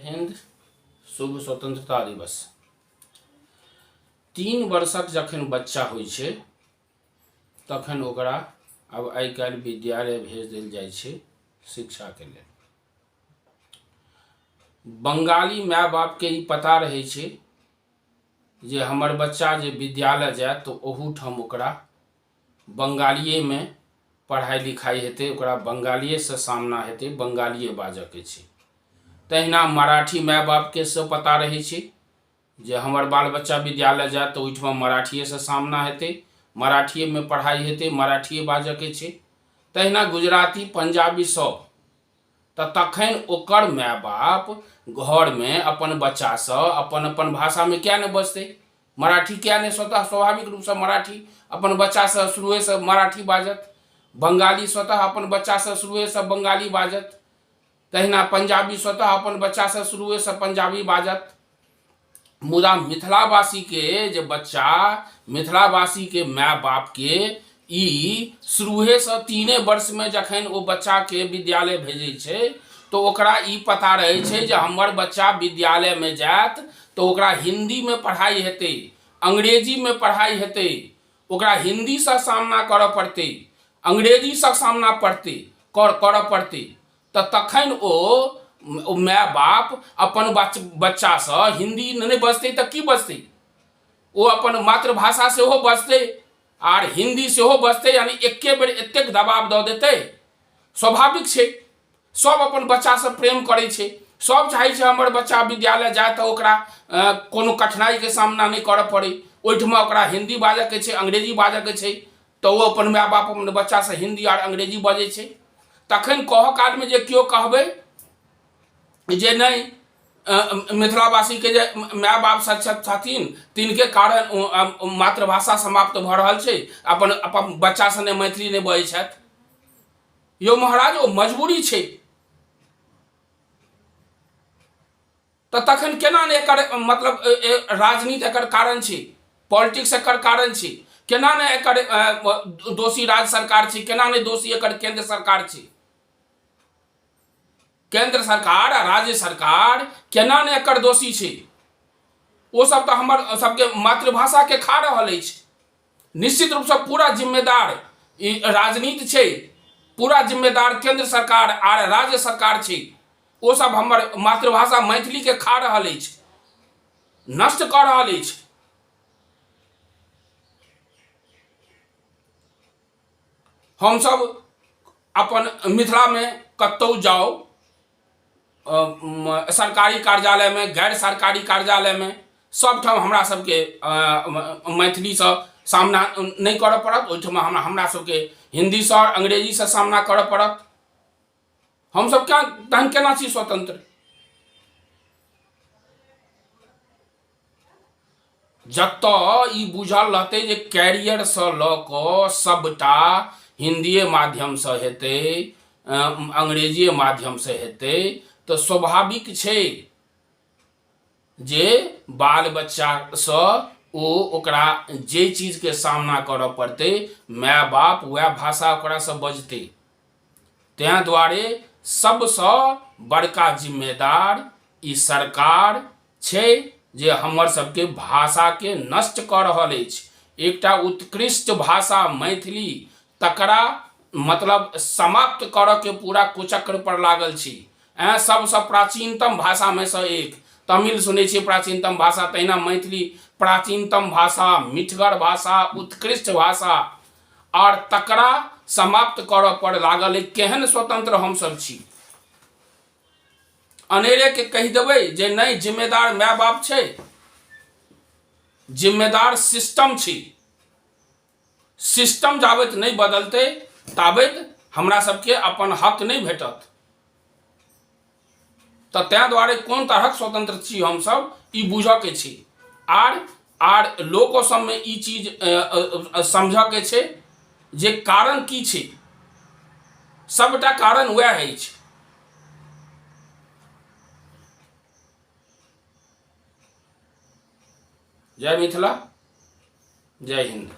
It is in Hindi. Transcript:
हिंद। शुभ स्वतंत्रता दिवस। 3 वर्षक जखन बच्चा होइ छै तखन ओकरा अब आइ काल्हि विद्यालय भेज देल जाइ छै शिक्षाके लेल। बंगाली माय बापके ई पता रहै छै जे हमर बच्चा जे विद्यालय जायत तऽ ओहूठाम ओकरा बंगालिएमे पढ़ाई लिखाई हेतै, ओकरा बंगालिएसँ सामना हेतै, बंगालिए बाजऽके छै। तहिना मराठी माय बापके से पता रहै छै जे हमर बाल बच्चा विद्यालय जायत तऽ ओहिठाम मराठिएसँ सामना हेतै, मराठिएमे पढ़ाई हेतै, मराठिए बाजऽके छै। तहिना गुजराती पंजाबी सब। तऽ तखन ओकर माय बाप घरमे अपन बच्चासँ अपन अपन भाषामे किया नहि बजतै? मराठी किया नहीं? स्वतः स्वाभाविक रूपसँ मराठी अपन बच्चासँ शुरुएसँ मराठी बाजत, बंगाली स्वतः अपन बच्चासँ शुरुएसँ बंगाली बाजत, तहिना पंजाबी स्वतः अपन बच्चासँ शुरुएसँ पंजाबी बाजत। मुदा मिथिलावासीके जे बच्चा, मिथिलावासीके माय बापके ई शुरुएसँ 3 वर्षमे जखन ओ बच्चाके विद्यालय भेजै छै तो ओकरा ई पता रहै छै जे हमर बच्चा विद्यालयमे जायत तो ओकरा हिंदीमे पढ़ाई हेतै, अंग्रेजीमे पढ़ाई हेतै, ओकरा हिंदीसँ सामना करऽ पड़तै, अंग्रेजीसँ सामना करऽ पड़तै। तऽ तखन ओ माय बाप अपन बच्चासँ हिंदी नहीं बजतै तऽ की बजतै? ओ अपन मातृभाषा सेहो बजतै आर हिंदी सेहो बजतै, यानी एके बेर एतेक दबाव दऽ देतै। स्वाभाविक छै, सब अपन बच्चासँ प्रेम करै छै, सब चाहै छै हमर बच्चा विद्यालय जाए तऽ ओकरा कोनो कठिनाइके सामना नहीं करऽ पड़ै। ओहिठमा ओकरा हिंदी बाजऽके छै, अंग्रेजी बाजऽके छै, तऽ ओ अपन माय बाप अपन बच्चासँ हिंदी आर अंग्रेजी बजै छै। तखन कहऽ कालमे जे केओ कहबै जे नहीं मिथिलावासीके जे माय बाप छथिन तिनके कारण मातृभाषा समाप्त भऽ रहल छै, अपन बच्चासँ ने मैथिली नहीं बजै छथि। यौ महाराज, ओ मजबूरी छै। तऽ तखन केना ने एकर मतलब राजनीति एकर कारण छै, पॉलिटिक्स एकर कारण छै। केना ने एकर दोषी राज्य सरकार छै, केना ने दोषी एकर केंद्र सरकार छै। केंद्र सरकार आ राज्य सरकार केना ने एकर दोषी छै? ओ सब तऽ हमर सबके मातृभाषाके खा रहल अछि। निश्चित रूपसँ पूरा जिम्मेदार ई राजनीति छै, पूरा जिम्मेदार केंद्र सरकार आर राज्य सरकार छै। ओ सब हमर मातृभाषा मैथिलीके खा रहल अछि, नष्ट कऽ रहल अछि। हमसब अपन मिथिलामे कतौ जाओ, सरकारी कार्यालय में, गैर सरकारी कार्यालय में, सबठाम हमरा सबके मैथिलीसँ सामना नहीं करऽ पड़त। ओहिठाम हमरा सबके हिंदीसँ और अंग्रेजीसँ सामना करऽ पड़त। हमसब तहन केना छी स्वतंत्र? जतऽ ई बुझल रहतै जे कैरियरसँ लऽ कऽ सबटा हिंदीए माध्यमसँ हेतै, अंग्रेजीए माध्यमसँ हेतै, तऽ स्वाभाविक छै जे बाल बच्चासँ ओकरा जे चीजके सामना करऽ पड़तै माय बाप वएह भाषा ओकरासँ बजतै। तैं दुआरे सबसँ बड़का जिम्मेदार ई सरकार छै जे हमर सबके भाषाके नष्ट कऽ रहल अछि। एकटा उत्कृष्ट भाषा मैथिली, तकरा मतलब समाप्त करऽ के पूरा कुचक्र पर लागल छी। सबसँ प्राचीनतम भाषामे सँ एक। तमिल सुनै छियै प्राचीनतम भाषा, तहिना मैथिली प्राचीनतम भाषा, मिठगर भाषा, उत्कृष्ट भाषा, और तकरा समाप्त करऽ पर लागल है। केहन स्वतंत्र हमसब छी? अनेरे के कहि देबै जे नहीं जिम्मेदार माय बाप छै, जिम्मेदार सिस्टम छी। सिस्टम जाबत नहीं बदलतै ताबत हमरा सबके अपन हक नहीं भेटत। तऽ तैं दुआरे कोन तरहक स्वतंत्र छी हमसब ई बुझऽके छै। आर लोको सबमे ई चीज समझऽके छै जे कारण की छै। सबटा कारण वएह अछि। जय मिथिला, जय हिंद।